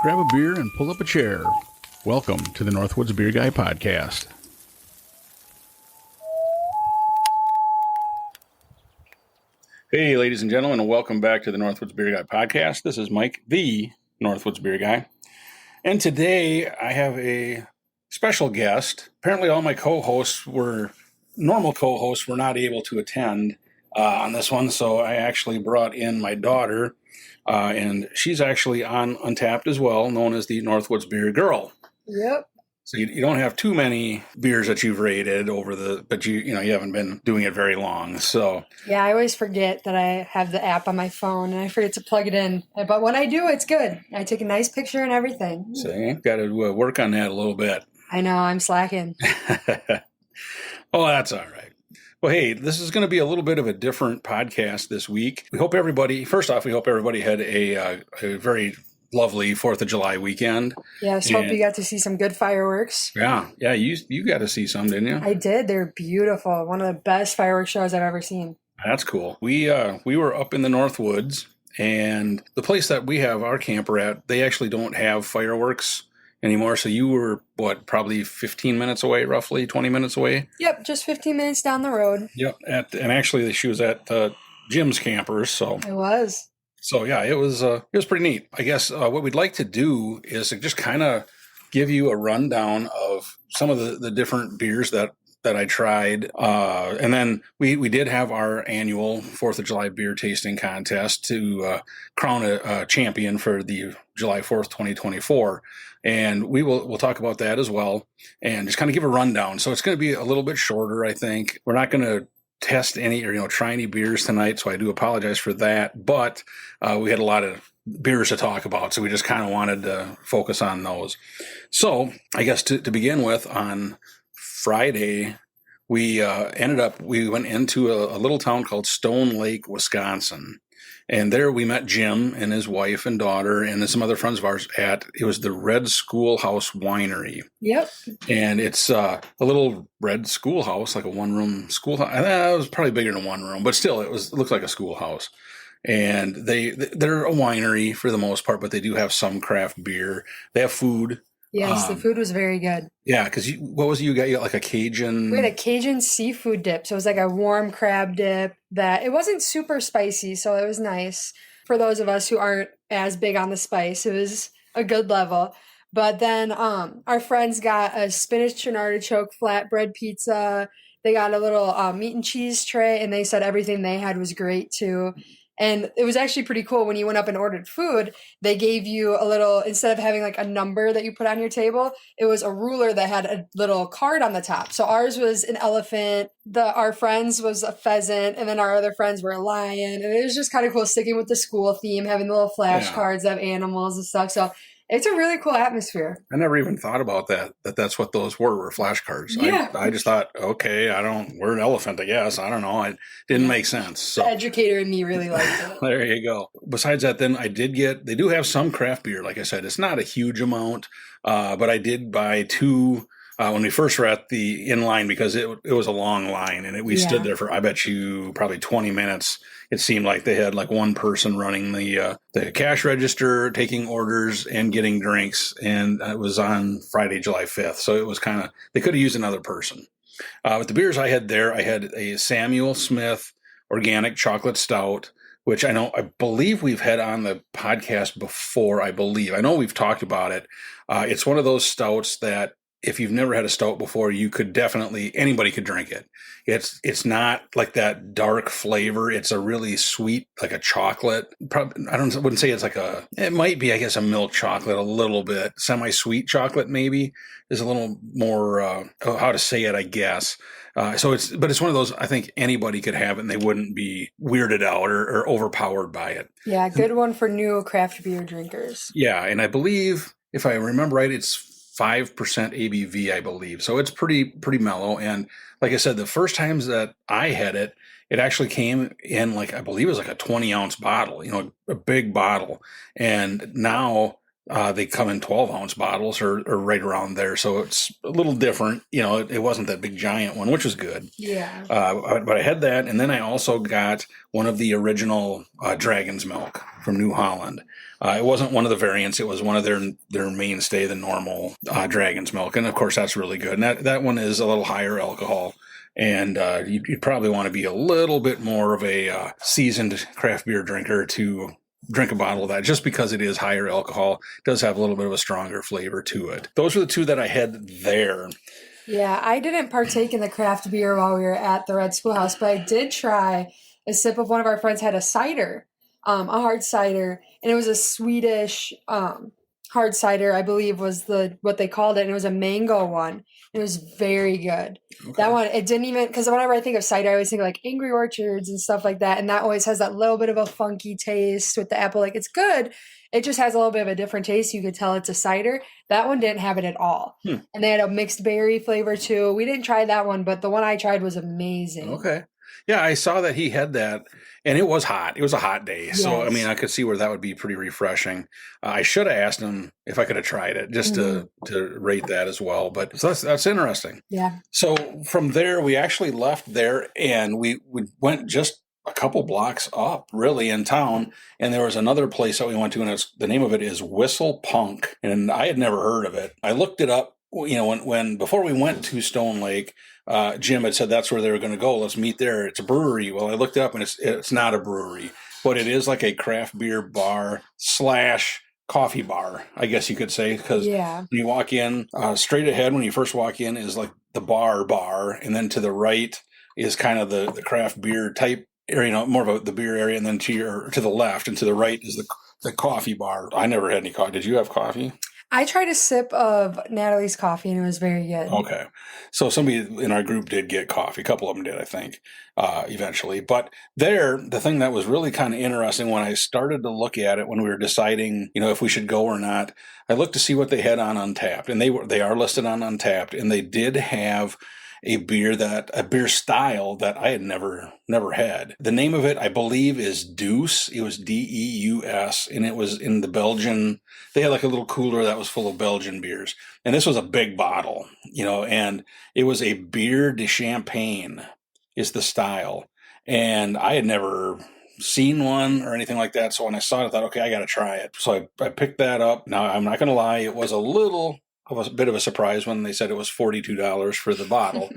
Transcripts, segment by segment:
Grab a beer and pull up a chair. Welcome to the Northwoods Beer Guy podcast. Hey, ladies and gentlemen, and welcome back to the Northwoods Beer Guy podcast. This is Mike, the Northwoods Beer Guy. And today I have a special guest. Apparently all my normal co-hosts were not able to attend on this one, so I actually brought in my daughter, and she's actually on Untappd as well, known as the Northwoods Beer Girl. Yep. So you don't have too many beers that you've rated but you haven't been doing it very long. So yeah, I always forget that I have the app on my phone and I forget to plug it in. But when I do, it's good. I take a nice picture and everything. So got to work on that a little bit. I know, I'm slacking. Oh, that's all right. Well, hey, this is going to be a little bit of a different podcast this week. We hope everybody had a very lovely 4th of July weekend. Yes, hope you got to see some good fireworks. Yeah, you got to see some, didn't you? I did. They're beautiful. One of the best fireworks shows I've ever seen. That's cool. We were up in the Northwoods, and the place that we have our camper at, they actually don't have fireworks anymore. So you were, probably 15 minutes away, roughly 20 minutes away? Yep, just 15 minutes down the road. Yep, and actually she was at Jim's campers. So it was. So yeah, it was pretty neat. I guess what we'd like to do is to just kind of give you a rundown of some of the different beers that I tried. And then we did have our annual 4th of July beer tasting contest to crown a champion for the July 4th, 2024. And we'll talk about that as well and just kind of give a rundown. So it's going to be a little bit shorter, I think. We're not going to test any or try any beers tonight, so I do apologize for that. But we had a lot of beers to talk about, so we just kind of wanted to focus on those. So I guess to begin with, on Friday, we went into a little town called Stone Lake, Wisconsin. And there we met Jim and his wife and daughter and some other friends of ours it was the Red Schoolhouse Winery. Yep. And it's a little red schoolhouse, like a one-room schoolhouse. It was probably bigger than one room, but still it looked like a schoolhouse. And they're a winery for the most part, but they do have some craft beer. They have food. Yes, the food was very good. Yeah, because what was it you got? You got like a Cajun? We had a Cajun seafood dip. So it was like a warm crab dip that it wasn't super spicy. So it was nice for those of us who aren't as big on the spice. It was a good level. But then our friends got a spinach and artichoke flatbread pizza. They got a little meat and cheese tray, and they said everything they had was great too. And it was actually pretty cool when you went up and ordered food, they gave you a little, instead of having like a number that you put on your table, it was a ruler that had a little card on the top. So ours was an elephant, our friends was a pheasant, and then our other friends were a lion. And it was just kind of cool sticking with the school theme, having the little flashcards that have animals and stuff. So it's a really cool atmosphere. I never even thought about that's what those were flashcards. Yeah. I just thought, okay, we're an elephant, I guess. I don't know. It didn't make sense. So the educator in me really liked it. There you go. Besides that, then they do have some craft beer. Like I said, it's not a huge amount, but I did buy 2 when we first were at the in line, because it was a long line, and we stood there for, I bet you, probably 20 minutes. It seemed like they had like one person running the cash register, taking orders and getting drinks. And it was on Friday, July 5th. So it was they could have used another person. With the beers I had there, I had a Samuel Smith organic chocolate stout, which I believe we've had on the podcast before. I know we've talked about it. It's one of those stouts that, if you've never had a stout before, anybody could drink it. It's not like that dark flavor. It's a really sweet, like a chocolate. Wouldn't say it might be, I guess, a milk chocolate, a little bit. Semi-sweet chocolate maybe is a little more, how to say it, I guess. But it's one of those, I think anybody could have it and they wouldn't be weirded out or overpowered by it. Yeah, good one for new craft beer drinkers. Yeah, and I believe, if I remember right, it's 5% ABV, I believe. So it's pretty mellow. And like I said, the first times that I had it, it actually came in I believe it was like a 20-ounce bottle, a big bottle. And now They come in 12-ounce bottles or right around there. So it's a little different. It wasn't that big giant one, which was good. Yeah. But I had that. And then I also got one of the original Dragon's Milk from New Holland. It wasn't one of the variants. It was one of their mainstay, the normal Dragon's Milk. And, of course, that's really good. And that one is a little higher alcohol. And you'd probably want to be a little bit more of a seasoned craft beer drinker to drink a bottle of that, just because it is higher alcohol. It does have a little bit of a stronger flavor to it. Those are the two that I had there. Yeah, I didn't partake in the craft beer while we were at the Red Schoolhouse, but I did try a sip of one of our friends had a cider, a hard cider, and it was a Swedish hard cider, I believe was what they called it, and it was a mango one. It was very good. Okay. That one, it didn't even, because whenever I think of cider, I always think of like Angry Orchards and stuff like that, and that always has that little bit of a funky taste with the apple. Like, it's good. It just has a little bit of a different taste. You could tell it's a cider. That one didn't have it at all. And they had a mixed berry flavor too. We didn't try that one, but the one I tried was amazing. Okay. Yeah, I saw that he had that, and it was hot. It was a hot day. Yes. So, I mean, I could see where that would be pretty refreshing. I should have asked him if I could have tried it, just to rate that as well. But so that's interesting. Yeah. So from there, we actually left there, and we went just a couple blocks up, really, in town, and there was another place that we went to, and the name of it is Whistle Punk, and I had never heard of it. I looked it up, when before we went to Stone Lake, Jim had said that's where they were going to go. Let's meet there. It's a brewery. Well, I looked it up, and it's not a brewery, but it is like a craft beer bar / coffee bar, I guess you could say, because when you walk in, straight ahead when you first walk in is like the bar, and then to the right is kind of the craft beer type area, more of the beer area, and then to the left and to the right is the coffee bar. I never had any coffee. Did you have coffee? I tried a sip of Natalie's coffee, and it was very good. Okay. So somebody in our group did get coffee. A couple of them did, I think, eventually. But the thing that was really kind of interesting when I started to look at it, when we were deciding, if we should go or not, I looked to see what they had on Untappd. And they are listed on Untappd. And they did have a beer style that I had never had. The name of it, I believe, is Deuce. It was Deus, and it was in the Belgian. They had like a little cooler that was full of Belgian beers, and this was a big bottle, and it was a beer de champagne is the style, and I had never seen one or anything like that. So when I saw it, I thought, okay, I got to try it. So I picked that up. Now, I'm not going to lie, it was a bit of a surprise when they said it was $42 for the bottle,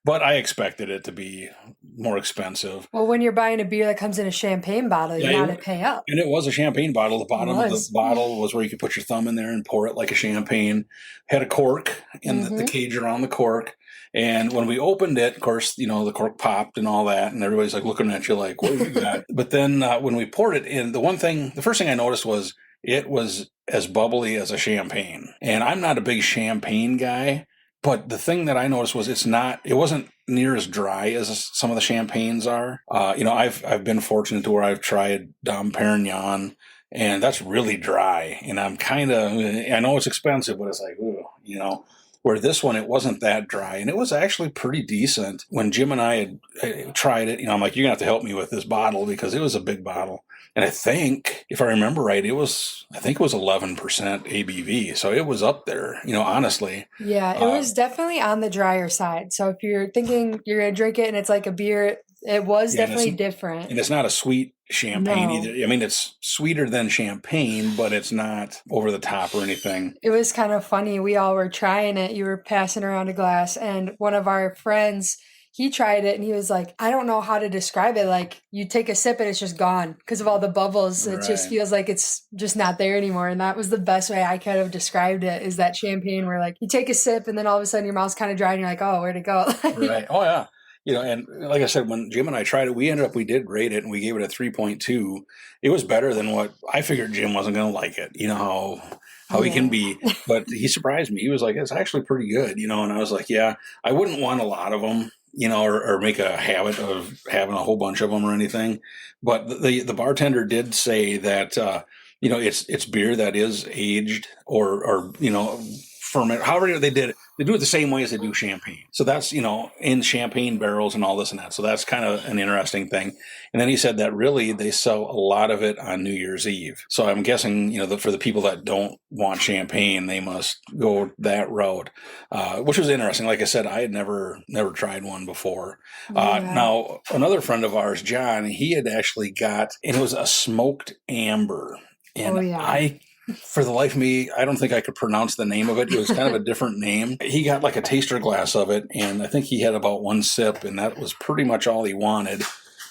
but I expected it to be more expensive. Well, when you're buying a beer that comes in a champagne bottle, you got to pay up. And it was a champagne bottle. The bottom of the bottle was where you could put your thumb in there and pour it like a champagne. Had a cork in the cage around the cork. And when we opened it, of course, the cork popped and all that, and everybody's like looking at you like, what have you got? But then when we poured it in, the first thing I noticed was it was as bubbly as a champagne. And I'm not a big champagne guy, but the thing that I noticed was it wasn't near as dry as some of the champagnes are. I've been fortunate to where I've tried Dom Perignon, and that's really dry. And I know it's expensive, but it's like, ooh, where this one, it wasn't that dry, and it was actually pretty decent. When Jim and I had tried it, I'm like, you're going to have to help me with this bottle because it was a big bottle. And I think, if I remember right, it was 11% ABV. So it was up there, honestly. Yeah, it was definitely on the drier side. So if you're thinking you're going to drink it and it's like a beer, it was definitely different. And it's not a sweet champagne either. I mean, it's sweeter than champagne, but it's not over the top or anything. It was kind of funny. We all were trying it. You were passing around a glass, and one of our friends, he tried it and he was like, I don't know how to describe it. Like, you take a sip and it's just gone because of all the bubbles. It just feels like it's just not there anymore. And that was the best way I could have described it, is that champagne where like you take a sip and then all of a sudden your mouth's kind of dry and you're like, oh, where'd it go? Right. Oh, yeah. And like I said, when Jim and I tried it, we did rate it and we gave it a 3.2. It was better than what I figured Jim wasn't going to like it. How he can be, but he surprised me. He was like, it's actually pretty good, and I was like, yeah, I wouldn't want a lot of them, or make a habit of having a whole bunch of them or anything. But the bartender did say that, it's beer that is aged or ferment, however they did it. They do it the same way as they do champagne. So that's, in champagne barrels and all this and that. So that's kind of an interesting thing. And then he said that really they sell a lot of it on New Year's Eve. So I'm guessing, for the people that don't want champagne, they must go that route, which was interesting. Like I said, I had never tried one before. Now, another friend of ours, John, he had actually got, and it was a smoked amber. And for the life of me, I don't think I could pronounce the name of it. It was kind of a different name. He got like a taster glass of it, and I think he had about one sip, and that was pretty much all he wanted.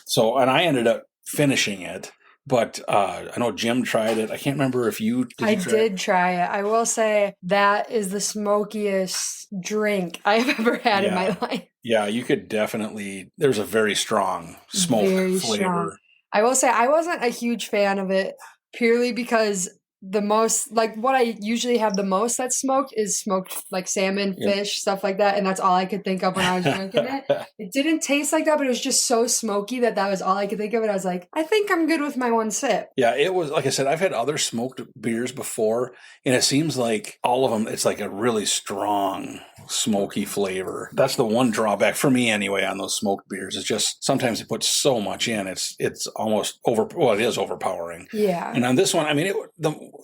So, and I ended up finishing it. But I know Jim tried it. I can't remember if you did. I did try it. I will say that is the smokiest drink I've ever had in my life. Yeah, you could definitely. There's a very strong smoke flavor. Strong. I will say I wasn't a huge fan of it purely because the most, like what I usually have the most that's smoked is smoked like salmon, fish, stuff like that. And that's all I could think of when I was drinking it. It didn't taste like that, but it was just so smoky that was all I could think of. And I was like, I think I'm good with my one sip. Yeah, it was, like I said, I've had other smoked beers before, and it seems like all of them, it's like a really strong smoky flavor. That's the one drawback for me anyway on those smoked beers. It's just sometimes they put so much in, it's almost it is overpowering. Yeah. And on this one, I mean,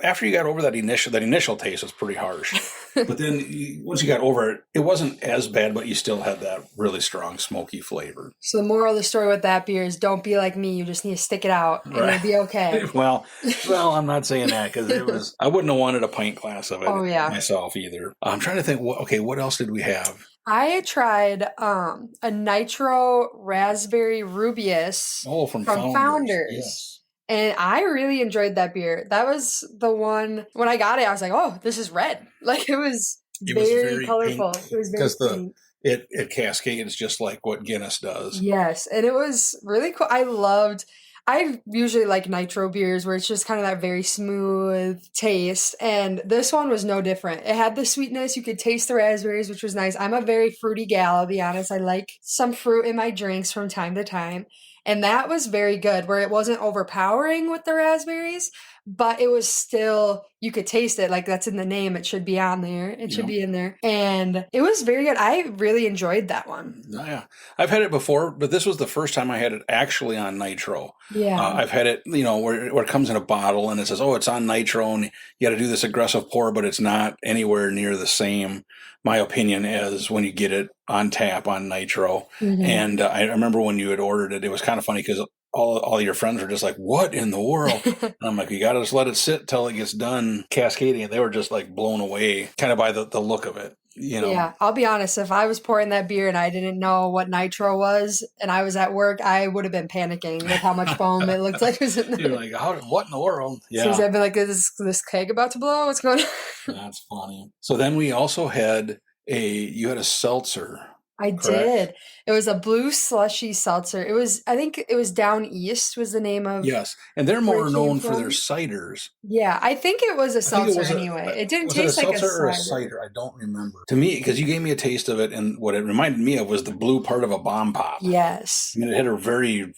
after you got over that initial taste was pretty harsh. But then once you got over it, it wasn't as bad, but you still had that really strong smoky flavor. So the moral of the story with that beer is don't be like me. You just need to stick it out and it'll be okay. Well, I'm not saying that because I wouldn't have wanted a pint glass of it myself either. I'm trying to think, what else did we have? I tried a Nitro Raspberry Rubius from Founders. Yes. And I really enjoyed that beer. That was the one, when I got it, I was like, oh, this is red. Like, it was very colorful. Pink. It was very pink. It cascades just like what Guinness does. Yes, and it was really cool. I usually like nitro beers where it's just kind of that very smooth taste. And this one was no different. It had the sweetness. You could taste the raspberries, which was nice. I'm a very fruity gal, I'll be honest. I like some fruit in my drinks from time to time. And that was very good, where it wasn't overpowering with the raspberries, but it was still, you could taste it. Like, that's in the name. It should be on there. It should be in there. And it was very good. I really enjoyed that one. Yeah. I've had it before, but this was the first time I had it actually on nitro. Yeah. I've had it, where it comes in a bottle and it says, it's on nitro and you got to do this aggressive pour, but it's not anywhere near the same, my opinion, as when you get it on tap on nitro. Mm-hmm. And I remember when you had ordered it, it was kind of funny because all your friends were just like, what in the world? And I'm like, you got to just let it sit till it gets done cascading. And they were just like blown away kind of by the look of it. Yeah, I'll be honest. If I was pouring that beer and I didn't know what nitro was and I was at work, I would have been panicking with how much foam it looked like was in there. You're like, what in the world? Yeah. So I've been like, is this keg about to blow? What's going on? That's funny. So then we also had you had a seltzer. I did. It was a blue slushy seltzer. I think it was Down East was the name of. Yes. And they're more known for their ciders. Yeah. I think it was a seltzer anyway. It didn't taste like a seltzer or a cider. I don't remember. To me, because you gave me a taste of it, and what it reminded me of was the blue part of a bomb pop. Yes. I mean, it had a very,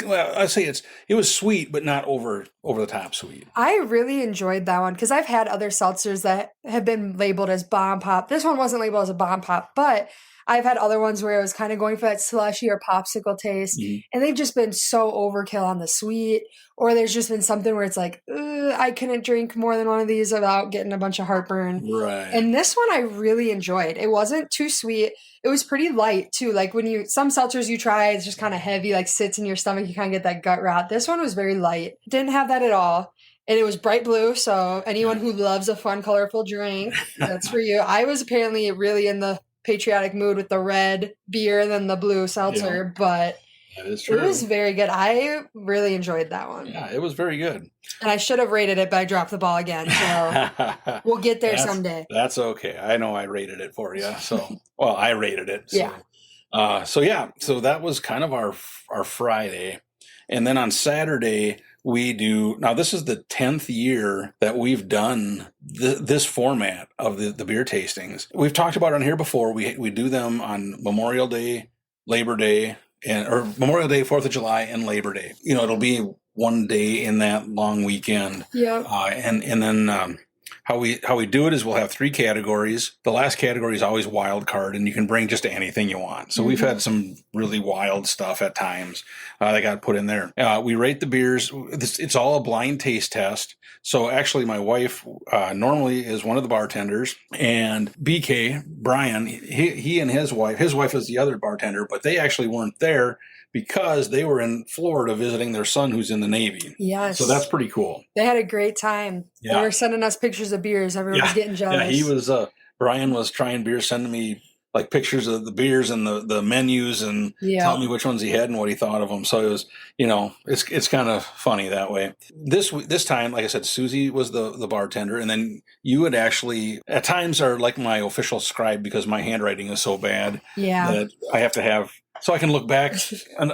I'd say it was sweet, but not over the top sweet. I really enjoyed that one because I've had other seltzers that have been labeled as bomb pop. This one wasn't labeled as a bomb pop, but I've had other ones where I was kind of going for that slushy or popsicle taste, and they've just been so overkill on the sweet, or there's just been something where it's like, I couldn't drink more than one of these without getting a bunch of heartburn. Right. And this one I really enjoyed. It wasn't too sweet. It was pretty light too. Like some seltzers you try, it's just kind of heavy, like sits in your stomach. You kind of get that gut rot. This one was very light. Didn't have that at all. And it was bright blue, so anyone who loves a fun, colorful drink, that's for you. I was apparently really in the patriotic mood with the red beer than the blue seltzer, but that is true. It was very good. I really enjoyed that one. Yeah, it was very good. And I should have rated it, but I dropped the ball again. So we'll get there someday. That's okay. I know I rated it for you. So, well, I rated it. So. Yeah. So that was kind of our Friday. And then on Saturday, now this is the 10th year that we've done this format of the beer tastings. We've talked about it on here before. We do them on Memorial Day, Labor Day, or Memorial Day, 4th of July, and Labor Day. It'll be one day in that long weekend. Yeah. And then how we do it is we'll have 3 categories. The last category is always wild card, and you can bring just anything you want. So we've had some really wild stuff at times that got put in there. We rate the beers. It's all a blind taste test. So actually, my wife normally is one of the bartenders, and BK Brian, he and his wife is the other bartender, but they actually weren't there because they were in Florida visiting their son who's in the Navy. Yes. So that's pretty cool. They had a great time. Yeah. They were sending us pictures of beers. Everyone was getting jealous. Yeah, he was, Brian was trying beers, sending me like pictures of the beers and the menus and telling me which ones he had and what he thought of them. So it was, it's kind of funny that way. This time, like I said, Susie was the bartender, and then you would actually at times are like my official scribe because my handwriting is so bad that I have to have, so I can look back and,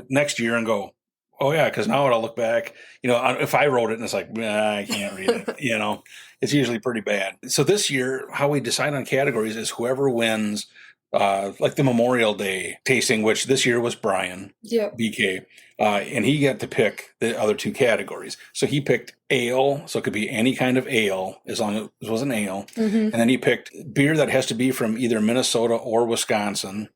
next year and go, oh yeah, because now I'll look back, if I wrote it and it's like, I can't read it, it's usually pretty bad. So this year, how we decide on categories is whoever wins, like the Memorial Day tasting, which this year was Brian, BK, and he got to pick the other 2 categories. So he picked ale, so it could be any kind of ale as long as it was an ale, and then he picked beer that has to be from either Minnesota or Wisconsin,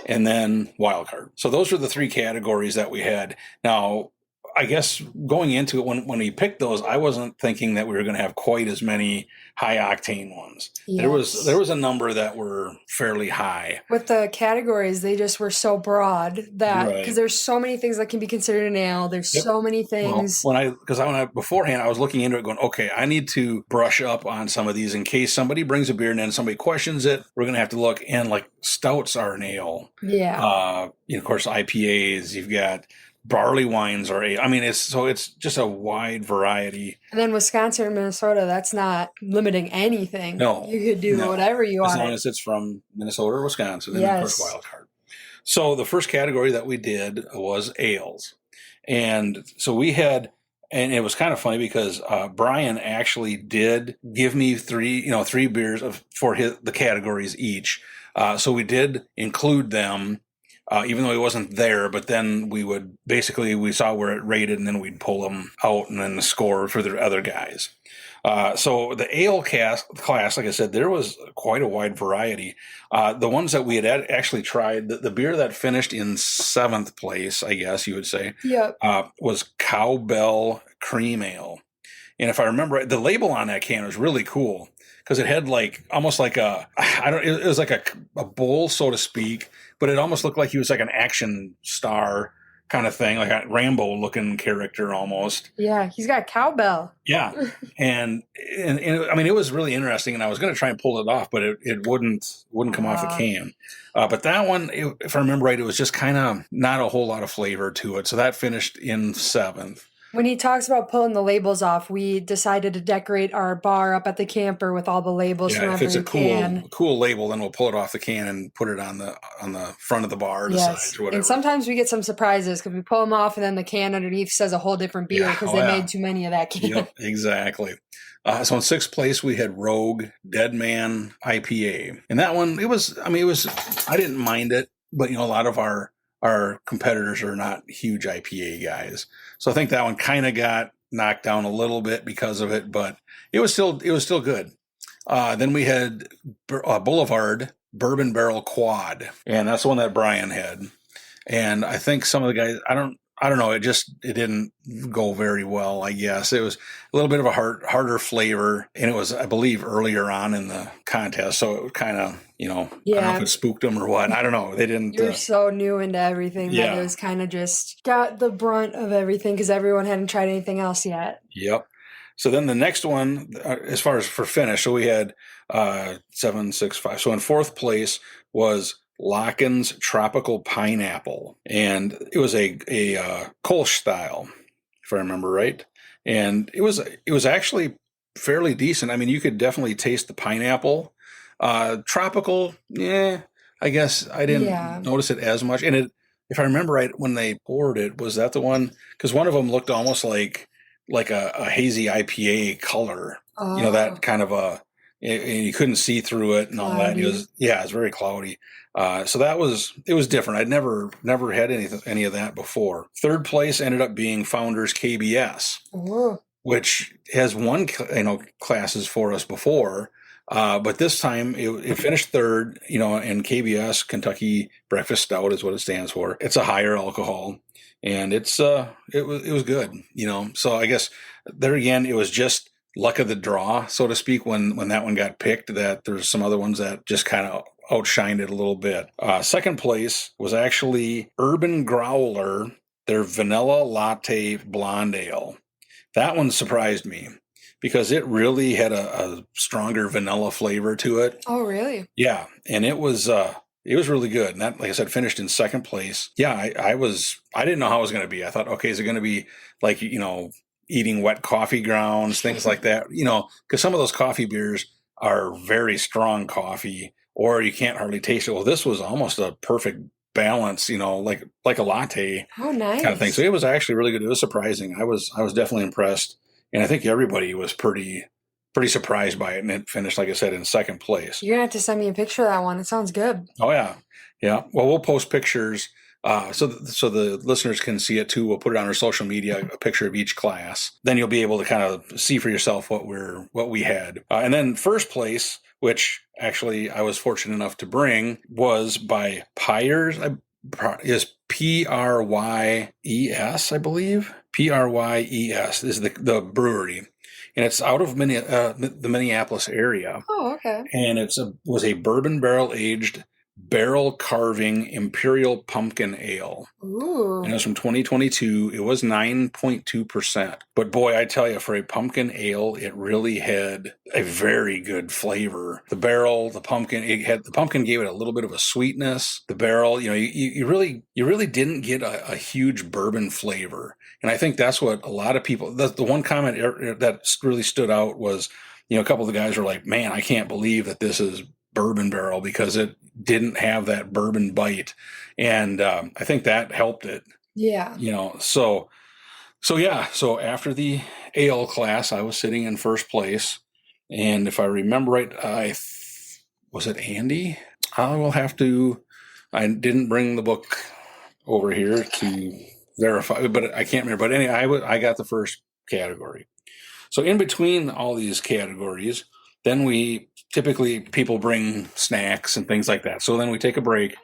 and then Wildcard. So those were the 3 categories that we had. Now, I guess going into it, when we picked those, I wasn't thinking that we were going to have quite as many high octane ones. Yes. There was a number that were fairly high. With the categories, they just were so broad that because there's so many things that can be considered an ale. There's so many things. Well, beforehand, I was looking into it going, okay, I need to brush up on some of these in case somebody brings a beer and then somebody questions it. We're going to have to look, and like stouts are an ale. Yeah. Of course, IPAs, you've got barley wines are it's just a wide variety. And then Wisconsin and Minnesota, that's not limiting anything. No. You could do whatever you want. As long as it's from Minnesota or Wisconsin, and of course wild card. So the first category that we did was ales. And so we had, and it was kind of funny because Brian actually did give me 3 beers for the categories each. So we did include them. Even though he wasn't there, but then we saw where it rated, and then we'd pull them out and then the score for the other guys. So the ale class, like I said, there was quite a wide variety. The ones that we had actually tried, the beer that finished in 7th place, I guess you would say, was Cowbell Cream Ale. And if I remember, the label on that can was really cool because it had almost like it was like a bull, so to speak, but it almost looked like he was like an action star kind of thing, like a Rambo looking character almost. Yeah, he's got cowbell. Yeah. and it was really interesting, and I was going to try and pull it off, but it wouldn't come off the can. But that one, if I remember right, it was just kind of not a whole lot of flavor to it. So that finished in 7th. When he talks about pulling the labels off, we decided to decorate our bar up at the camper with all the labels from every can. If it's a cool label, then we'll pull it off the can and put it on the front of the bar, the sides or whatever. And sometimes we get some surprises because we pull them off and then the can underneath says a whole different beer because they made too many of that can. Yep, exactly. So in 6th place, we had Rogue Dead Man IPA. And that one, I didn't mind it, but a lot of our competitors are not huge IPA guys. So I think that one kind of got knocked down a little bit because of it, but it was still good. Then we had Boulevard Bourbon Barrel Quad, and that's the one that Brian had. And I think some of the guys, I don't know, it didn't go very well, I guess. It was a little bit of a harder flavor, and it was, I believe, earlier on in the contest, so it kind of, I don't know if it spooked them or what. I don't know. They didn't. You're so new into everything that it was kind of just got the brunt of everything because everyone hadn't tried anything else yet. Yep. So then the next one, as far as for finish, so we had 7, 6, 5. So in 4th place was Locken's Tropical Pineapple, and it was a Kolsch style, if I remember right. And it was actually fairly decent. I mean, you could definitely taste the pineapple. Tropical, I guess I didn't notice it as much. And if I remember right, when they poured it, was that the one? Because one of them looked almost like a hazy IPA color. Oh. That kind of you couldn't see through it and all that. It was very cloudy. So it was different. I'd never had any of that before. 3rd place ended up being Founders KBS. Ooh. which has won classes for us before. But this time it finished third, and KBS, Kentucky Breakfast Stout is what it stands for. It's a higher alcohol, and it was good, So I guess there again, it was just luck of the draw, so to speak, when that one got picked, that there's some other ones that just kind of outshined it a little bit. Second place was actually Urban Growler, their Vanilla Latte Blonde Ale. That one surprised me because it really had a stronger vanilla flavor to it. Oh, really? Yeah, and it was really good. And that, like I said, finished in second place. Yeah, I didn't know how it was going to be. I thought, okay, is it going to be like, eating wet coffee grounds, things like that, because some of those coffee beers are very strong coffee, or you can't hardly taste it. Well, this was almost a perfect balance, like a latte. Oh, nice. Kind of thing. So it was actually really good. It was surprising. I was definitely impressed. And I think everybody was pretty surprised by it. And it finished, like I said, in second place. You're going to have to send me a picture of that one. It sounds good. Oh, yeah. Yeah. Well, we'll post pictures so the listeners can see it too. We'll put it on our social media, a picture of each class. Then you'll be able to kind of see for yourself what we had. And then first place, which actually I was fortunate enough to bring, was by Pyers. Is Pryes, I believe. Pryes is the brewery, and it's out of the Minneapolis area. Oh, okay. And was a bourbon barrel aged barrel carving Imperial Pumpkin Ale. Ooh. And it was from 2022. It was 9.2%. But boy, I tell you, for a pumpkin ale, it really had a very good flavor. The barrel, the pumpkin gave it a little bit of a sweetness. The barrel, you really didn't get a huge bourbon flavor. And I think that's what a lot of people, the one comment that really stood out was, a couple of the guys were like, man, I can't believe that this is bourbon barrel, because it didn't have that bourbon bite. And I think that helped it. Yeah. So after the ale class, I was sitting in first place. And if I remember right, was it Andy? I didn't bring the book over here to verify, but I can't remember. But anyway, I got the first category. So in between all these categories, then people bring snacks and things like that. So then we take a break.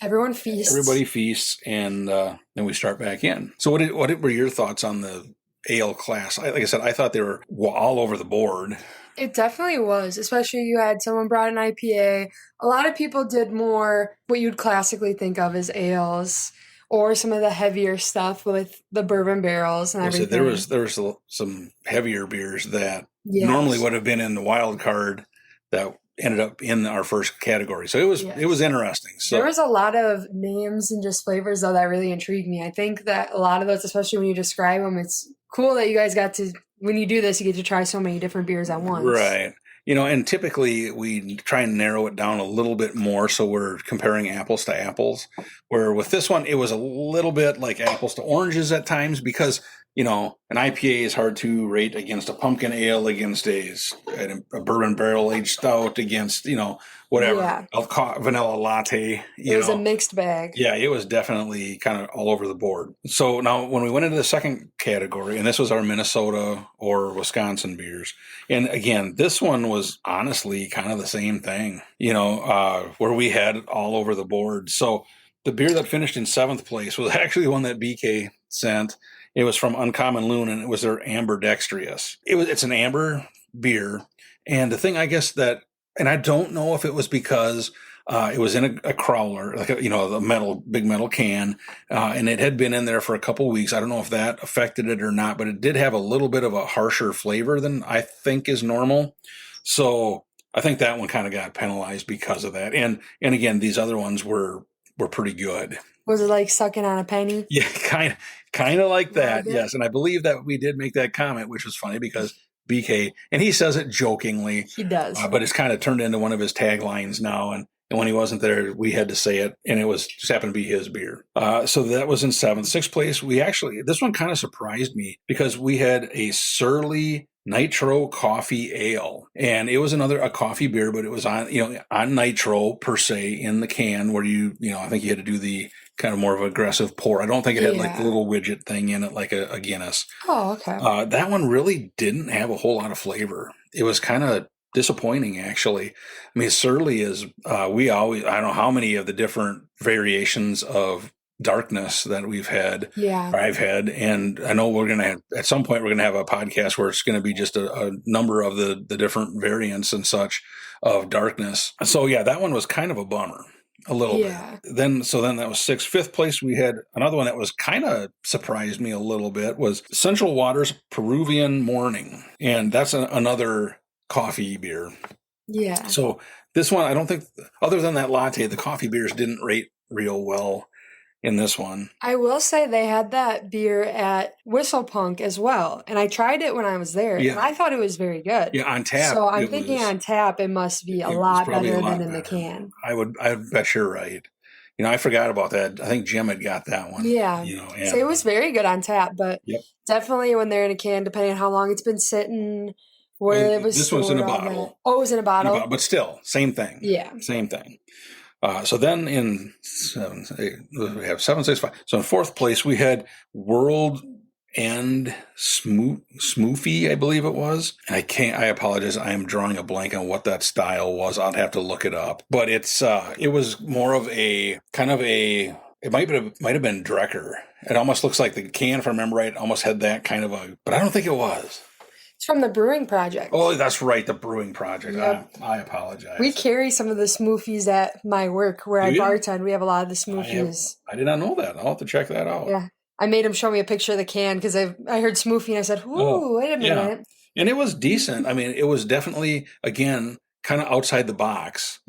Everyone feasts. Everybody feasts, and then we start back in. So what were your thoughts on the ale class? Like I said, I thought they were all over the board. It definitely was, especially you had someone brought an IPA. A lot of people did more what you'd classically think of as ales, or some of the heavier stuff with the bourbon barrels and everything. So there was some heavier beers that normally would have been in the Wildcard that ended up in our first category. So it was interesting. So there was a lot of names and just flavors, though, that really intrigued me. I think that a lot of those, especially when you describe them, it's cool that you guys got to, when you do this, you get to try so many different beers at once. Right. And typically we try and narrow it down a little bit more, so we're comparing apples to apples. Where with this one, it was a little bit like apples to oranges at times, because an IPA is hard to rate against a pumpkin ale, against a bourbon barrel aged stout, against whatever, a vanilla latte. It was a mixed bag. Yeah, it was definitely kind of all over the board. So now when we went into the second category, and this was our Minnesota or Wisconsin beers, and again, this one was honestly kind of the same thing, where we had it all over the board. So the beer that finished in seventh place was actually one that BK sent. It was from Uncommon Loon, and it was their Amber Dextrious. It's an amber beer, and the thing, I guess, and I don't know if it was because it was in a crowler, like the big metal can, and it had been in there for a couple of weeks. I don't know if that affected it or not, but it did have a little bit of a harsher flavor than I think is normal. So I think that one kind of got penalized because of that. And again, these other ones were pretty good. Was it like sucking on a penny? Yeah, kind of like that. Yes, and I believe that we did make that comment, which was funny because BK, and he says it jokingly. He does, but it's kind of turned into one of his taglines now. And when he wasn't there, we had to say it, and it just happened to be his beer. So that was in seventh. Sixth place, this one kind of surprised me because we had a Surly Nitro Coffee Ale, and it was a coffee beer, but it was on nitro per se in the can, where I think you had to do the kind of more of an aggressive pour. I don't think it had like the Yeah. little widget thing in it like a Guinness. Oh, okay. That one really didn't have a whole lot of flavor. It was kind of disappointing, actually. I mean, Surly is, we always, I don't know how many of the different variations of darkness that we've had, Yeah. or I've had. And I know we're going to have, at some point, we're going to have a podcast where it's going to be just a number of the different variants and such of darkness. So yeah, that one was kind of a bummer. A little bit. Then that was 6th. 5th place, we had another one that was kind of surprised me a little bit, was Central Waters Peruvian Morning. And that's another coffee beer. Yeah. So this one, I don't think, other than that latte, the coffee beers didn't rate real well in this one. I will say they had that beer at Whistlepunk as well. And I tried it when I was there. Yeah. And I thought it was very good. Yeah, on tap. So I'm thinking on tap, it must be a lot better than in the can. I would bet you're right. You know, I forgot about that. I think Jim had got that one. Yeah. You know, So it was very good on tap, but definitely when they're in a can, depending on how long it's been sitting, where it was This one's in a bottle. Oh, it was in a bottle? But still, same thing. Yeah. Same thing. So then in we have 7, 6, 5. So in 4th place, we had World End Smoofy, I believe it was. And I apologize. I am drawing a blank on what that style was. I'll have to look it up. But it was more of a kind of it might have been Drecker. It almost looks like the can, if I remember right, almost had that kind of but I don't think it was. It's from the Brewing Project. Oh, that's right, the Brewing Project. Yep. I apologize. We carry some of the smoothies at my work where I bartend. We have a lot of the smoothies. I did not know that. I'll have to check that out. Yeah. I made him show me a picture of the can because I heard smoothie and I said, ooh, wait a minute. Yeah. And it was decent. I mean, it was definitely, again, kind of outside the box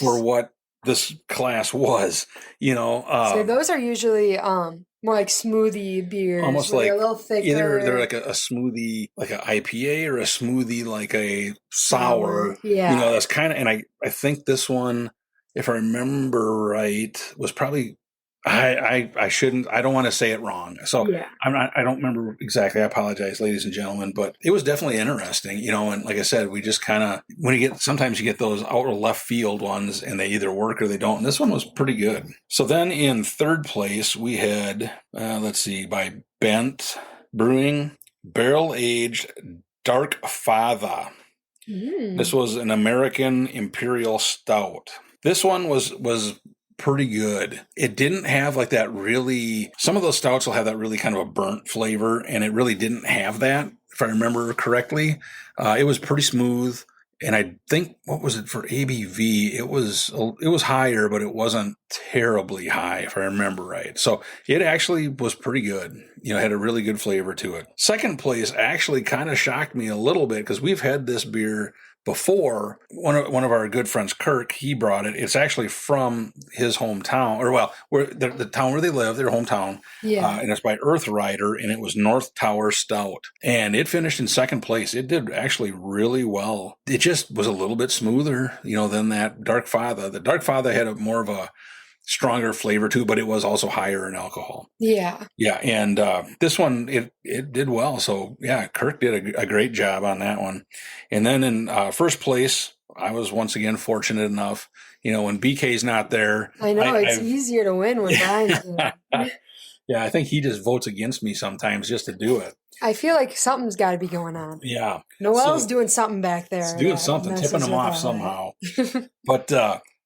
for what this class was, you know. So those are usually more like smoothie beers. Almost like a little thicker. Either they're like a smoothie, like an IPA, or a smoothie like a sour. Yeah. You know, that's kind of, and I think this one, if I remember right, was probably, I don't want to say it wrong. So I don't remember exactly. I apologize, ladies and gentlemen, but it was definitely interesting, you know, and like I said, we just kind of, sometimes you get those out of left field ones and they either work or they don't. And this one was pretty good. So then in 3rd place, we had, by Bent Brewing, Barrel Aged Dark Father. This was an American Imperial Stout. This one was pretty good. It didn't have like that really, some of those stouts will have that really kind of a burnt flavor, and it really didn't have that, if I remember correctly. It was pretty smooth, and I think, what was it for ABV? It was higher, but it wasn't terribly high, if I remember right. So it actually was pretty good. You know, had a really good flavor to it. 2nd place actually kind of shocked me a little bit because we've had this beer before. One of our good friends, Kirk, he brought it. It's actually from his hometown, or where the town where they live, their hometown. Yeah. And it's by Earth Rider, and it was North Tower Stout. And it finished in 2nd place. It did actually really well. It just was a little bit smoother, you know, than that Dark Father. The Dark Father had more of a stronger flavor too, but it was also higher in alcohol. Yeah. Yeah. And this one, it did well. So yeah, Kirk did a great job on that one. And then in 1st place, I was once again fortunate enough, you know, when BK's not there. I know, it's easier to win when Brian's there. Yeah, I think he just votes against me sometimes just to do it. I feel like something's got to be going on. Yeah. Noel's doing something back there. He's doing something, tipping him off somehow. But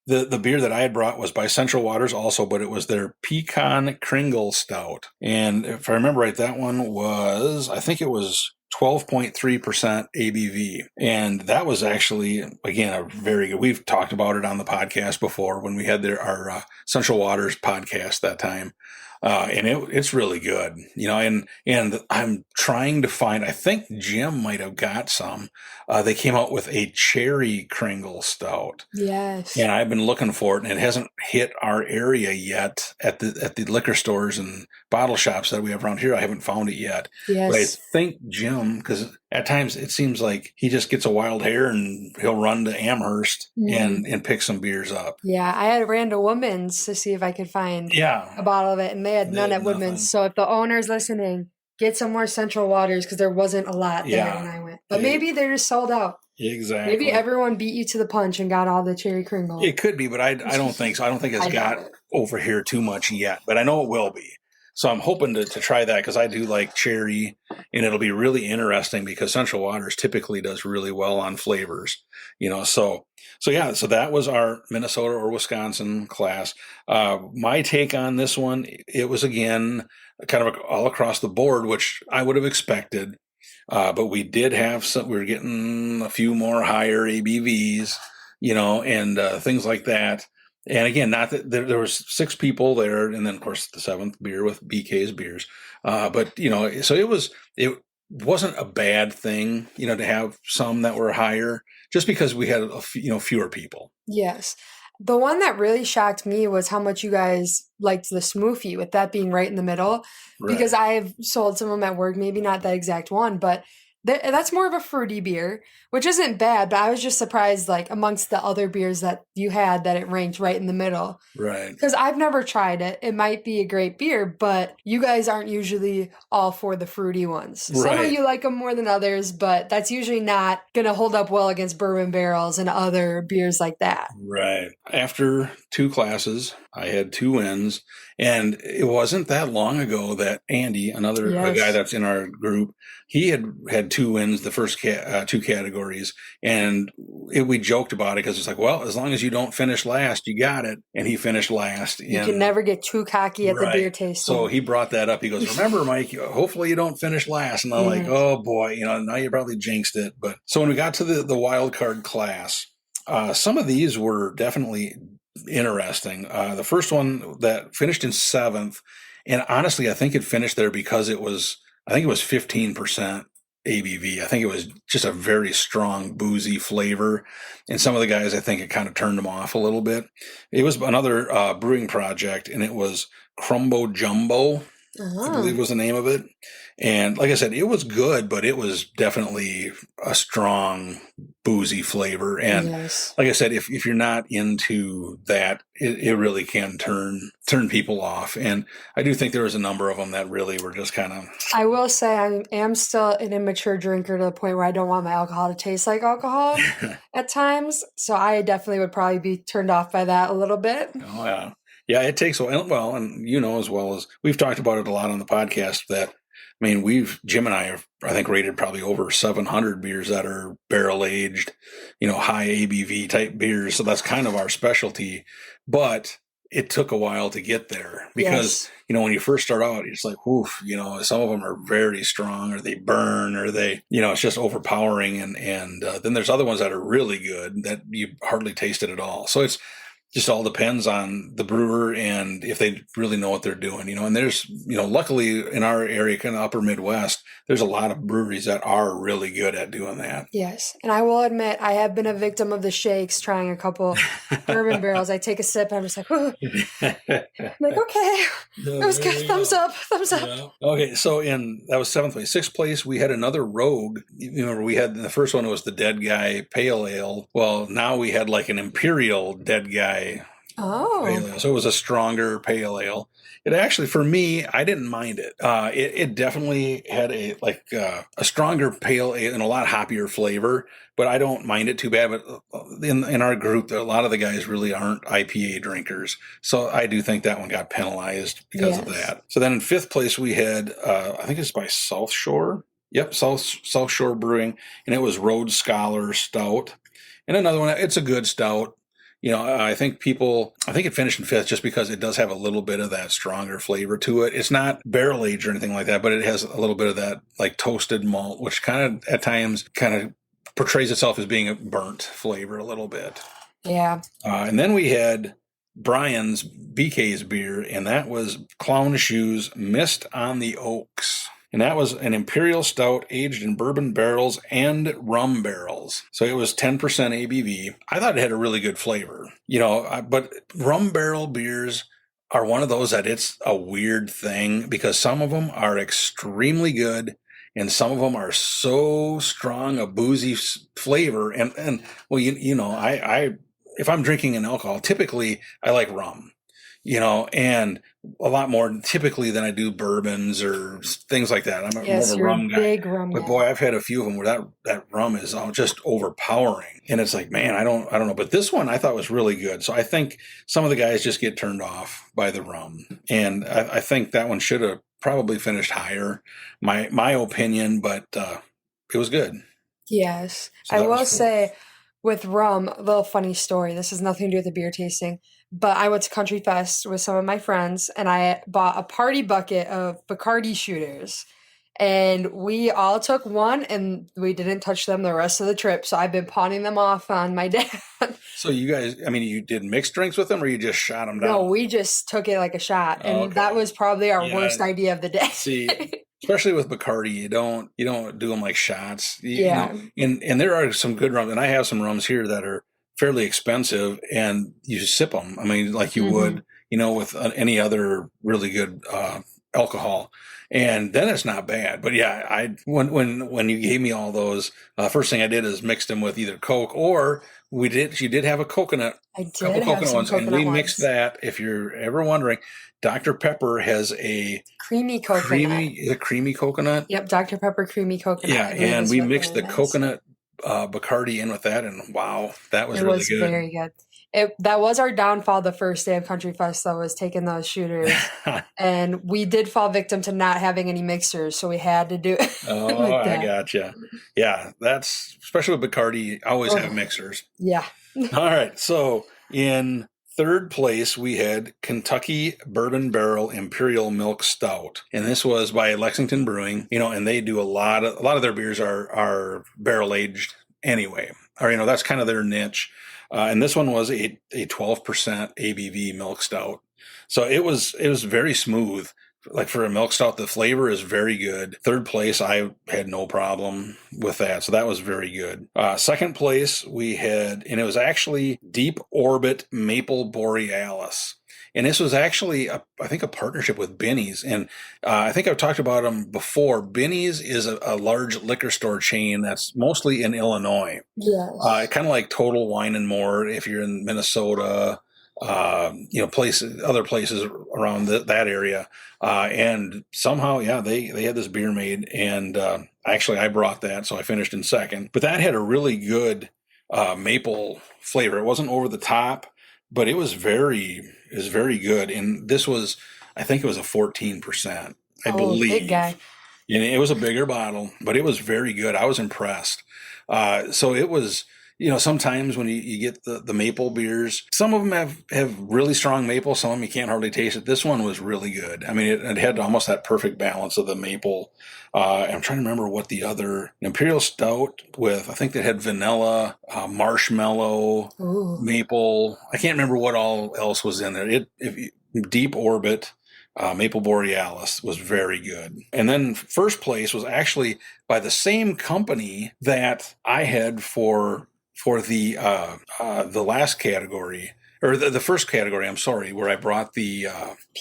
the beer that I had brought was by Central Waters also, but it was their Pecan Kringle Stout. And if I remember right, that one was, I think it was 12.3% ABV. And that was actually, again, a very good, we've talked about it on the podcast before when we had our Central Waters podcast that time. And it's really good, you know, and I'm trying to find, I think Jim might have got some. They came out with a cherry Kringle Stout. Yes. And I've been looking for it, and it hasn't hit our area yet at the liquor stores and bottle shops that we have around here. I haven't found it yet. Yes. But I think Jim, because at times it seems like he just gets a wild hair and he'll run to Amherst and pick some beers up. Yeah. I had ran to Woodman's to see if I could find a bottle of it, and they had none at Woodman's. So if the owner's listening, get some more Central Waters because there wasn't a lot there Yeah. when I went. But maybe they're just sold out. Exactly. Maybe everyone beat you to the punch and got all the cherry Kringle. It could be, but I don't think so. I don't think it's I got doubt it. over here too much yet, but I know it will be. So I'm hoping to try that because I do like cherry, and it'll be really interesting because Central Waters typically does really well on flavors, So that was our Minnesota or Wisconsin class. My take on this one, it was again kind of all across the board, which I would have expected. But we did have we were getting a few more higher ABVs, and things like that. And again, not that there was 6 people there, and then of course the 7th beer with BK's beers. But so it wasn't a bad thing, to have some that were higher, just because we had fewer people. Yes. The one that really shocked me was how much you guys liked the smoothie, with that being right in the middle. Right. Because I've sold some of them at work, maybe not that exact one, but that's more of a fruity beer, which isn't bad, but I was just surprised, like, amongst the other beers that you had, that it ranked right in the middle. Right. Because I've never tried it. It might be a great beer, but you guys aren't usually all for the fruity ones. Some of you like them more than others, but that's usually not going to hold up well against bourbon barrels and other beers like that. Right. After 2 classes, I had 2 wins, and it wasn't that long ago that Andy, a guy that's in our group, he had 2 wins the first 2 categories, and we joked about it because it's like, well, as long as you don't finish last, you got it. And he finished last. You can never get too cocky at the beer tasting. So he brought that up. He goes, remember, Mike, hopefully you don't finish last. And I'm like, oh boy, now you probably jinxed it. But so when we got to the wild card class, some of these were definitely interesting. The first one that finished in 7th, and honestly, I think it finished there because it was 15% ABV. I think it was just a very strong boozy flavor, and some of the guys, I think it kind of turned them off a little bit. It was another brewing project, and it was Crumbo Jumbo, I believe was the name of it. And like I said, it was good, but it was definitely a strong boozy flavor. And like I said, if you're not into that, it really can turn people off. And I do think there was a number of them that really were just kind of... I will say I am still an immature drinker to the point where I don't want my alcohol to taste like alcohol at times. So I definitely would probably be turned off by that a little bit. Oh, yeah. Yeah, it takes a while. Well, and as well as we've talked about it a lot on the podcast, that Jim and I have, I think, rated probably over 700 beers that are barrel aged, high ABV type beers. So that's kind of our specialty. But it took a while to get there because, when you first start out, it's like, oof, some of them are very strong, or they burn, or they, it's just overpowering. And then there's other ones that are really good that you hardly taste it at all. So it's just all depends on the brewer and if they really know what they're doing, and there's, luckily in our area, kind of upper Midwest, there's a lot of breweries that are really good at doing that. Yes. And I will admit, I have been a victim of the shakes, trying a couple bourbon barrels. I take a sip and I'm just like, oh. I'm like, okay, that was good. Thumbs up. Yeah. Okay. So that was 7th place. 6th place, we had another Rogue. Remember, we had, the first one was the Dead Guy Pale Ale. Well, now we had like an Imperial Dead Guy Pale Ale. So it was a stronger pale ale. It actually, for me, I didn't mind it. It definitely had a stronger pale ale and a lot hoppier flavor, but I don't mind it too bad. But in our group, a lot of the guys really aren't IPA drinkers. So I do think that one got penalized because of that. So then in 5th place, we had, I think it's by South Shore. Yep, South Shore Brewing. And it was Rhodes Scholar Stout. And another one, it's a good stout. I think it finished in 5th just because it does have a little bit of that stronger flavor to it. It's not barrel aged or anything like that, but it has a little bit of that like toasted malt, which kind of at times kind of portrays itself as being a burnt flavor a little bit. Yeah. And then we had Brian's BK's beer, and that was Clown Shoes Mist on the Oaks. And that was an imperial stout aged in bourbon barrels and rum barrels. So it was 10% ABV. I thought it had a really good flavor, but rum barrel beers are one of those that it's a weird thing because some of them are extremely good and some of them are so strong a boozy flavor. And well, I if I'm drinking an alcohol, typically I like rum. And a lot more typically than I do bourbons or things like that. I'm more Yes, of a you're a rum guy. big rum But guy. boy, I've had a few of them where that rum is just overpowering, and it's like, man, I don't know. But this one I thought was really good. So I think some of the guys just get turned off by the rum, and I think that one should have probably finished higher, my opinion. But it was good. Yes. So I that was will four. say with rum, a little funny story. This has nothing to do with the beer tasting, but I went to Country Fest with some of my friends and I bought a party bucket of Bacardi shooters. And we all took one and we didn't touch them the rest of the trip. So I've been pawning them off on my dad. So you guys, I mean, you did mixed drinks with them, or you just shot them No, down? we just took it like a shot. And that Okay. was probably our Yeah. worst idea of the day. See, especially with Bacardi, you don't do them like shots. You know, Yeah. and there are some good rums, and I have some rums here that are fairly expensive, and you sip them. I mean, like you Hmm. would, with any other really good alcohol, and then it's not bad. But yeah, when you gave me all those, first thing I did is mixed them with either Coke or you did have a coconut, I couple did have coconut some ones, and we coconut mixed ones. that. If you're ever wondering, Dr. Pepper has a Creamy coconut. creamy coconut. Yep, Dr. Pepper creamy coconut, Yeah, I believe and is we what the mixed the name is. coconut Bacardi in with that, and wow, that was It really was good. very good. That was our downfall the first day of Country Fest, though, was taking those shooters. And we did fall victim to not having any mixers, so we had to do it Oh, like I that. gotcha. Yeah, that's especially with Bacardi. Always have Oh, mixers. yeah. All right, so in third place we had Kentucky Bourbon Barrel Imperial Milk Stout, and this was by Lexington Brewing. And they do a lot of their beers are barrel aged anyway, or that's kind of their niche. And this one was a 12% ABV milk stout, so it was very smooth. Like for a milk stout, the flavor is very good. Third place, I had no problem with that. So that was very good. Second place, we had, and it was actually Deep Orbit Maple Borealis. And this was actually, I think, a partnership with Binny's. And I think I've talked about them before. Binny's is a large liquor store chain that's mostly in Illinois. Yes. Kind of like Total Wine and More if you're in Minnesota, other places around that area. And somehow, yeah, they had this beer made, and actually I brought that, so I finished in second. But that had a really good maple flavor. It wasn't over the top, but it was very good. And this was, I think it was a 14%, I Oh, believe. big guy. And it was a bigger bottle, but it was very good. I was impressed. So it was, sometimes when you get the maple beers, some of them have really strong maple, some of them you can't hardly taste it. This one was really good. I mean, it had almost that perfect balance of the maple. I'm trying to remember what the other Imperial Stout with, I think that had vanilla, marshmallow, Ooh. maple. I can't remember what all else was in there. Deep Orbit. Maple Borealis was very good. And then first place was actually by the same company that I had for the last category, or the first category, I'm sorry, where I brought the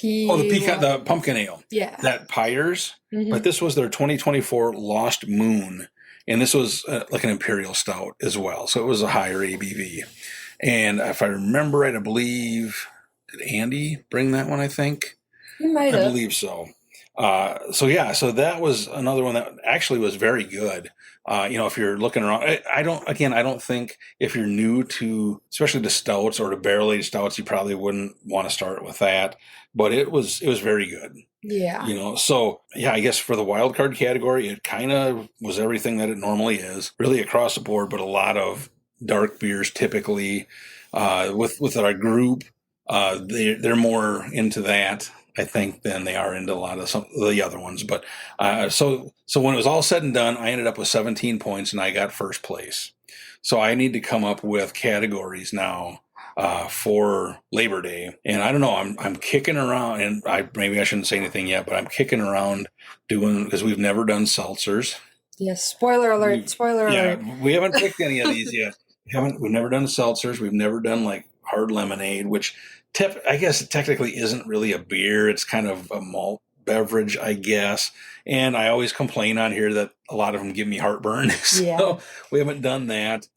the pumpkin ale. Yeah. That Pyres, Mhm. but this was their 2024 Lost Moon, and this was like an Imperial Stout as well, so it was a higher ABV. And if I remember right, I believe, did Andy bring that one? I think. You might I have. believe so. So that was another one that actually was very good. If you're looking around, I don't think if you're new to, especially to stouts or to barrel aged stouts, you probably wouldn't want to start with that. But it was very good. Yeah. So yeah, I guess for the wild card category, it kind of was everything that it normally is, really across the board. But a lot of dark beers typically with our group, they're more into that, I think, than they are into a lot of some of the other ones. But so when it was all said and done, I ended up with 17 points, and I got first place. So I need to come up with categories now for Labor Day, and I don't know. I'm kicking around, and maybe I shouldn't say anything yet, but I'm kicking around because we've never done seltzers. Yes. Spoiler alert. Spoiler alert. Yeah, we haven't picked any of these yet. We've never done seltzers. We've never done like hard lemonade, which I guess it technically isn't really a beer. It's kind of a malt beverage, I guess. And I always complain on here that a lot of them give me heartburn. So Yeah. we haven't done that.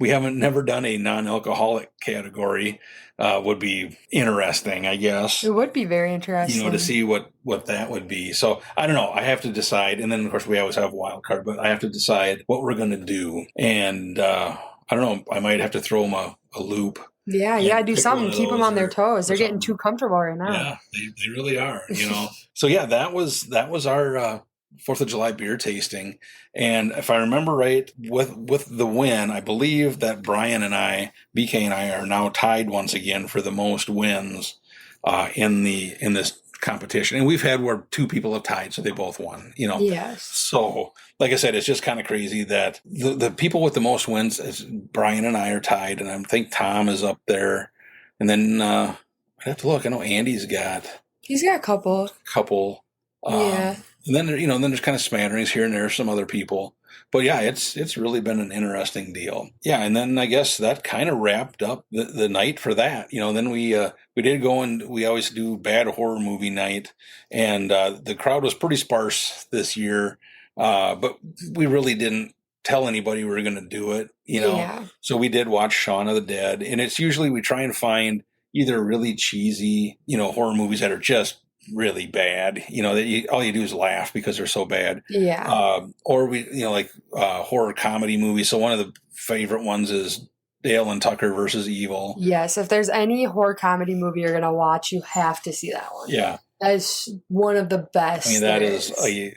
we haven't never done a non-alcoholic category. Would be interesting, I guess. It would be very interesting. To see what that would be. So I don't know. I have to decide. And then, of course, we always have Wildcard, but I have to decide what we're going to do. And I don't know. I might have to throw them a loop. Yeah, you got to do something. Keep them on their toes. They're getting too comfortable right now. Yeah, they really are, So, yeah, that was our 4th of July beer tasting. And if I remember right, with the win, I believe that Brian and I, BK and I, are now tied once again for the most wins in this competition. And we've had where 2 people have tied, so they both won, Yes. So, like I said, it's just kind of crazy that the people with the most wins, is Brian and I are tied, and I think Tom is up there. And then I'd have to look. I know Andy's He's got a couple. Yeah. And then then there's kind of smatterings here and there, some other people. But yeah, it's really been an interesting deal. Yeah, and then I guess that kind of wrapped up the night for that. Then we did go, and we always do bad horror movie night, and the crowd was pretty sparse this year, but we really didn't tell anybody we were going to do it. Yeah. So we did watch Shaun of the Dead, and it's usually we try and find either really cheesy, horror movies that are just really bad, that all you do is laugh because they're so bad. Yeah. Or we, horror comedy movies. So one of the favorite ones is Dale and Tucker versus Evil. Yes. If there's any horror comedy movie you're going to watch, you have to see that one. Yeah. That's one of the best. I mean, that is, it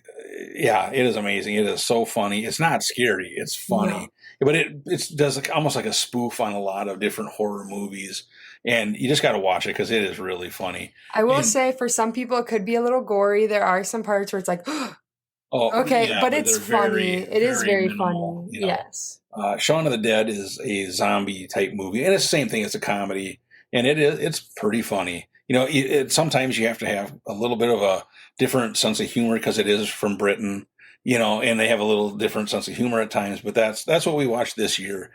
is amazing. It is so funny. It's not scary. It's funny. No. But it does almost like a spoof on a lot of different horror movies. And you just got to watch it because it is really funny. I will say for some people, it could be a little gory. There are some parts where it's like, okay, yeah, but it's funny. It is very minimal, funny. Yes. Shaun of the Dead is a zombie type movie. And it's the same thing. It's a comedy. And it's pretty funny. Sometimes you have to have a little bit of a different sense of humor because it is from Britain. And they have a little different sense of humor at times, but that's what we watched this year.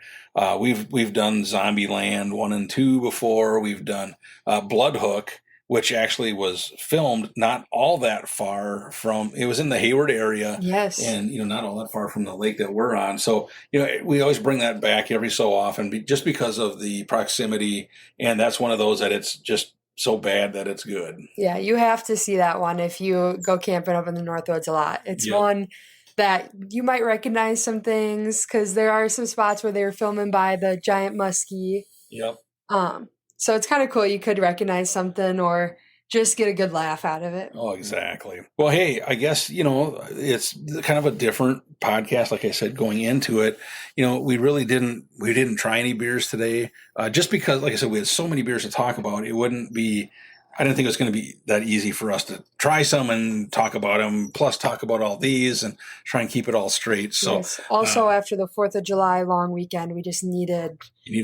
We've done Zombieland 1 and 2 before. We've done Bloodhook, which actually was filmed not all that far from. It was in the Hayward area, yes, and not all that far from the lake that we're on. So we always bring that back every so often, just because of the proximity. And that's one of those that it's just so bad that it's good. Yeah, you have to see that one if you go camping up in the Northwoods a lot. It's one that you might recognize some things because there are some spots where they were filming by the giant muskie. Yep. So it's kind of cool. You could recognize something or just get a good laugh out of it. Oh, exactly. Well, hey, I guess, it's kind of a different podcast. Like I said, going into it, we didn't try any beers today, just because, like I said, we had so many beers to talk about. I didn't think it was going to be that easy for us to try some and talk about them, plus talk about all these and try and keep it all straight. So yes. Also, after the 4th of July long weekend, we just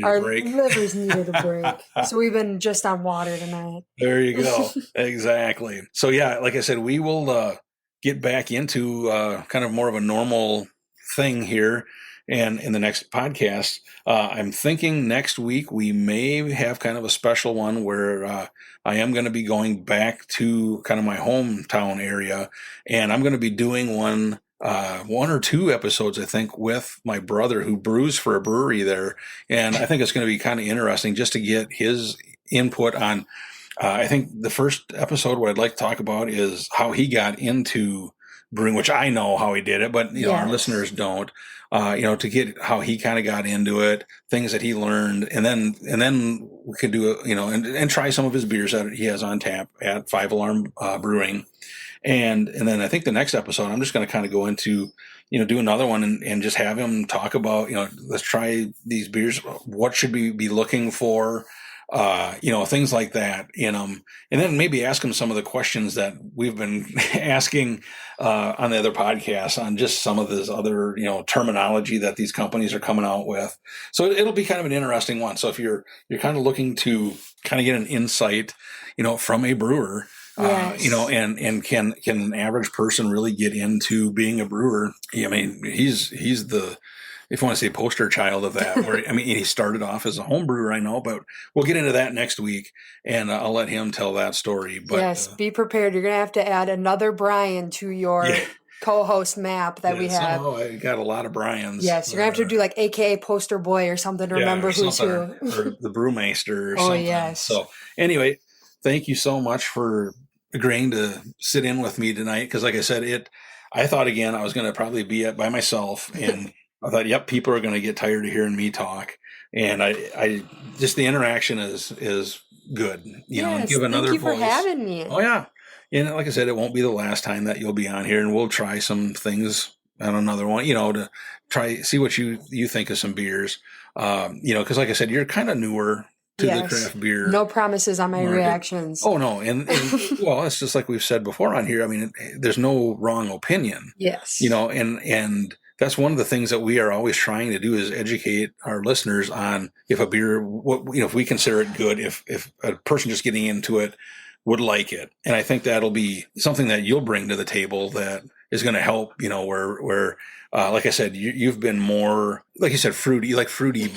our a break. Livers needed a break. So we've been just on water tonight. There you go. Exactly. So yeah, like I said, we will get back into kind of more of a normal thing here. And in the next podcast, I'm thinking next week we may have kind of a special one where I am going to be going back to kind of my hometown area, and I'm going to be doing one or 2 episodes, I think, with my brother who brews for a brewery there. And I think it's going to be kind of interesting just to get his input on, I think the first episode, what I'd like to talk about is how he got into brewing, which I know how he did it, but our listeners don't. To get how he kind of got into it, things that he learned, and then we could do and try some of his beers that he has on tap at 5 Alarm Brewing, and then I think the next episode I'm just going to kind of go into do another one and just have him talk about let's try these beers, what should we be looking for. Things like that in them, and then maybe ask them some of the questions that we've been asking on the other podcasts on just some of this other, terminology that these companies are coming out with. So it'll be kind of an interesting one. So if you're kind of looking to kind of get an insight, from a brewer, yes. And can an average person really get into being a brewer? I mean, he's the, if you want to say, poster child of that, where, I mean, he started off as a home brewer, I know, but we'll get into that next week, and I'll let him tell that story. But yes, be prepared. You're going to have to add another Brian to your co-host map that we have. Somehow I got a lot of Brian's. Yes, you're going to have to do like AKA Poster Boy or something to remember who's who. Or the Brewmeister or something. Yes. So anyway, thank you so much for agreeing to sit in with me tonight. Because like I said, I thought again I was going to probably be by myself, and I thought, yep, people are going to get tired of hearing me talk. And I just the interaction is good. And give another thank you voice. for having me. Oh yeah. And like I said, it won't be the last time that you'll be on here, and we'll try some things on another one, to try, see what you think of some beers. Because like I said, you're kind of newer to the craft beer. No promises on my reactions. Oh no. And well, it's just like we've said before on here. I mean, there's no wrong opinion. Yes. And that's one of the things that we are always trying to do is educate our listeners on if a beer, if we consider it good, if a person just getting into it would like it. And I think that'll be something that you'll bring to the table that is going to help, where like I said, you've been more, like you said, fruity, like fruity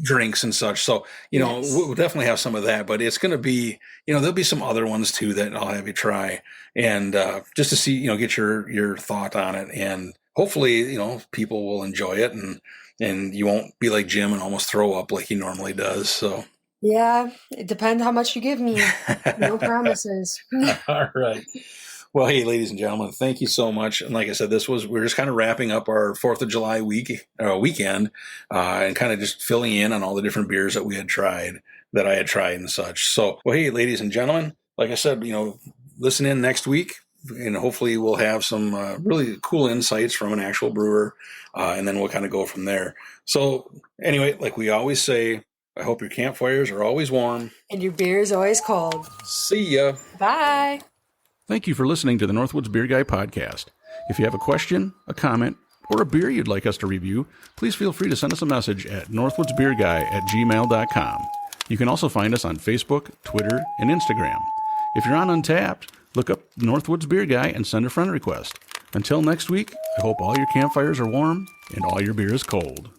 drinks and such. So, we'll definitely have some of that, but it's going to be, there'll be some other ones too that I'll have you try, and just to see, get your thought on it. And hopefully, people will enjoy it, and you won't be like Jim and almost throw up like he normally does. So. Yeah, it depends how much you give me. No promises. All right. Well, hey, ladies and gentlemen, thank you so much. And like I said, we're just kind of wrapping up our 4th of July weekend, and kind of just filling in on all the different beers that I had tried and such. So, well, hey, ladies and gentlemen, like I said, listen in next week, and hopefully we'll have some really cool insights from an actual brewer, and then we'll kind of go from there. So anyway, like we always say, I hope your campfires are always warm. And your beer is always cold. See ya. Bye. Thank you for listening to the Northwoods Beer Guy podcast. If you have a question, a comment, or a beer you'd like us to review, please feel free to send us a message at northwoodsbeerguy@gmail.com. You can also find us on Facebook, Twitter, and Instagram. If you're on Untappd, look up Northwoods Beer Guy and send a friend request. Until next week, I hope all your campfires are warm and all your beer is cold.